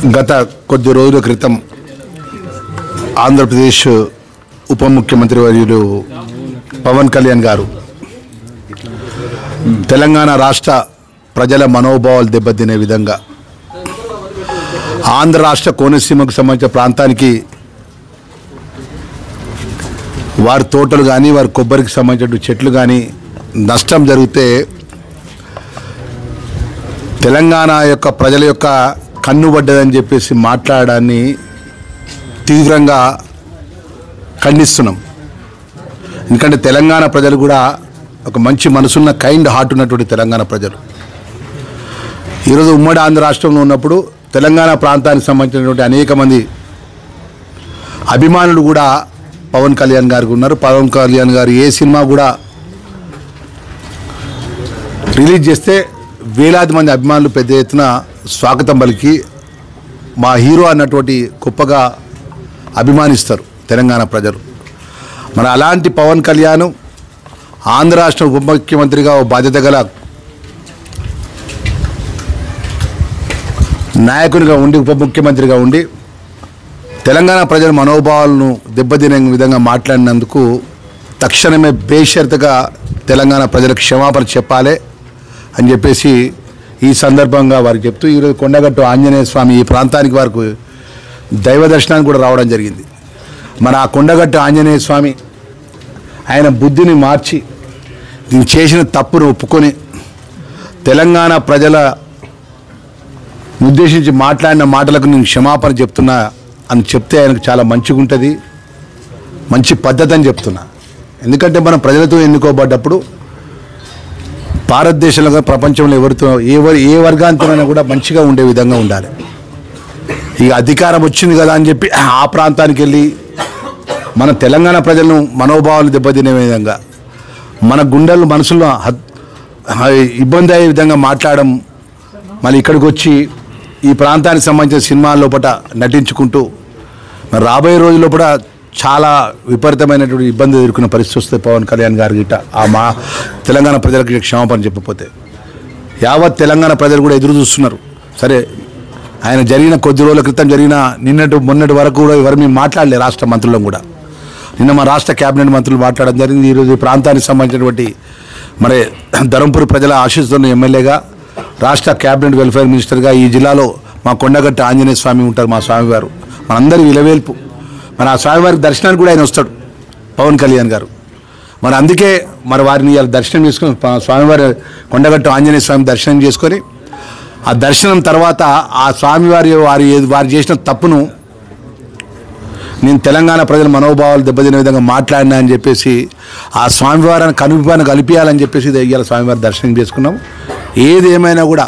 గత కొద్ది రోజుల క్రితం ఆంధ్రప్రదేశ్ ఉప ముఖ్యమంత్రి వర్యులు పవన్ కళ్యాణ్ గారు తెలంగాణ రాష్ట్ర ప్రజల మనోభావాలు దెబ్బతినే విధంగా ఆంధ్ర రాష్ట్ర కోనసీమకు సంబంధించిన ప్రాంతానికి వారి తోటలు కానీ వారి కొబ్బరికి సంబంధించిన చెట్లు కానీ నష్టం జరిగితే తెలంగాణ యొక్క ప్రజల యొక్క కన్నుబడ్డదని చెప్పేసి మాట్లాడడాన్ని తీవ్రంగా ఖండిస్తున్నాం. ఎందుకంటే తెలంగాణ ప్రజలు కూడా ఒక మంచి మనసున్న కైండ్ హార్ట్ ఉన్నటువంటి తెలంగాణ ప్రజలు ఈరోజు ఉమ్మడి ఆంధ్ర రాష్ట్రంలో ఉన్నప్పుడు తెలంగాణ ప్రాంతానికి సంబంధించినటువంటి అనేక మంది అభిమానులు కూడా పవన్ కళ్యాణ్ గారికి ఉన్నారు. పవన్ కళ్యాణ్ గారు ఏ సినిమా కూడా రిలీజ్ చేస్తే వేలాది మంది అభిమానులు పెద్ద ఎత్తున స్వాగతం పలికి మా హీరో అన్నటువంటి గొప్పగా అభిమానిస్తారు తెలంగాణ ప్రజలు. మరి అలాంటి పవన్ కళ్యాణ్ ఆంధ్ర రాష్ట్ర ఉప ముఖ్యమంత్రిగా బాధ్యత గల నాయకునిగా ఉండి ఉప ముఖ్యమంత్రిగా ఉండి తెలంగాణ ప్రజల మనోభావాలను దెబ్బతినే విధంగా మాట్లాడినందుకు తక్షణమే బేషరతుగా తెలంగాణ ప్రజలకు క్షమాపణ చెప్పాలి అని చెప్పేసి ఈ సందర్భంగా వారికి చెప్తూ ఈరోజు కొండగట్టు ఆంజనేయ స్వామి ఈ ప్రాంతానికి వారికి దైవ దర్శనానికి కూడా రావడం జరిగింది. మన ఆ కొండగట్టు ఆంజనేయ స్వామి ఆయన బుద్ధిని మార్చి దీన్ని చేసిన తప్పును ఒప్పుకొని తెలంగాణ ప్రజల ఉద్దేశించి మాట్లాడిన మాటలకు నేను క్షమాపణ చెప్తున్నా అని చెప్తే ఆయనకు చాలా మంచిగా ఉంటుంది, మంచి పద్ధతి అని చెప్తున్నా. ఎందుకంటే మనం ప్రజలతో ఎన్నుకోబడ్డప్పుడు భారతదేశంలో ప్రపంచంలో ఎవరితో ఏ వర్గాంతమైనా కూడా మంచిగా ఉండే విధంగా ఉండాలి. ఇక అధికారం వచ్చింది కదా అని చెప్పి ఆ ప్రాంతానికి వెళ్ళి మన తెలంగాణ ప్రజలను మనోభావాలు దెబ్బతినే విధంగా మన గుండెలు మనసులో ఇబ్బంది అయ్యే విధంగా మాట్లాడడం, మళ్ళీ ఇక్కడికి వచ్చి ఈ ప్రాంతానికి సంబంధించిన సినిమాల లోపల నటించుకుంటూ మరి రాబోయే రోజుల్లో కూడా చాలా విపరీతమైనటువంటి ఇబ్బంది ఎదుర్కొన్న పరిస్థితి వస్తుంది పవన్ కళ్యాణ్ గారి గిట్ట ఆ మా తెలంగాణ ప్రజలకు క్షమాపణ చెప్పకపోతే. యావత్ తెలంగాణ ప్రజలు కూడా ఎదురు చూస్తున్నారు. సరే ఆయన జరిగిన కొద్ది రోజుల క్రితం జరిగిన మొన్నటి వరకు కూడా ఎవరు మేము మాట్లాడలే రాష్ట్ర మంత్రులను కూడా. నిన్న మా రాష్ట్ర క్యాబినెట్ మంత్రులు మాట్లాడడం జరిగింది. ఈరోజు ఈ ప్రాంతానికి సంబంధించినటువంటి మరి ధర్మపురి ప్రజల ఆశీస్సున్న ఎమ్మెల్యేగా రాష్ట్ర క్యాబినెట్ వెల్ఫేర్ మినిస్టర్గా ఈ జిల్లాలో మా కొండగట్టు ఆంజనేయ స్వామి ఉంటారు, మా స్వామివారు మనందరి విలవేల్పు. మరి ఆ స్వామివారికి దర్శనానికి కూడా ఆయన వస్తాడు పవన్ కళ్యాణ్ గారు. మరి అందుకే మరి వారిని ఇలా దర్శనం చేసుకొని స్వామివారి కొండగట్టు ఆంజనేయ స్వామి దర్శనం చేసుకొని ఆ దర్శనం తర్వాత ఆ స్వామివారి వారు చేసిన తప్పును నేను తెలంగాణ ప్రజల మనోభావాలు దెబ్బతినే విధంగా మాట్లాడినా అని చెప్పేసి ఆ స్వామివారిని కనుపాన్ని కలిపియాలని చెప్పేసి ఇవాళ స్వామివారి దర్శనం చేసుకున్నాం. ఏది ఏమైనా కూడా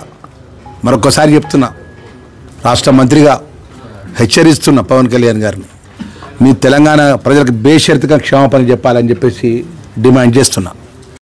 మరొకసారి చెప్తున్నా, రాష్ట్ర మంత్రిగా హెచ్చరిస్తున్న పవన్ కళ్యాణ్ గారిని మీ తెలంగాణ ప్రజలకు బేషరతుగా క్షమాపణ చెప్పాలని చెప్పేసి డిమాండ్ చేస్తున్నా.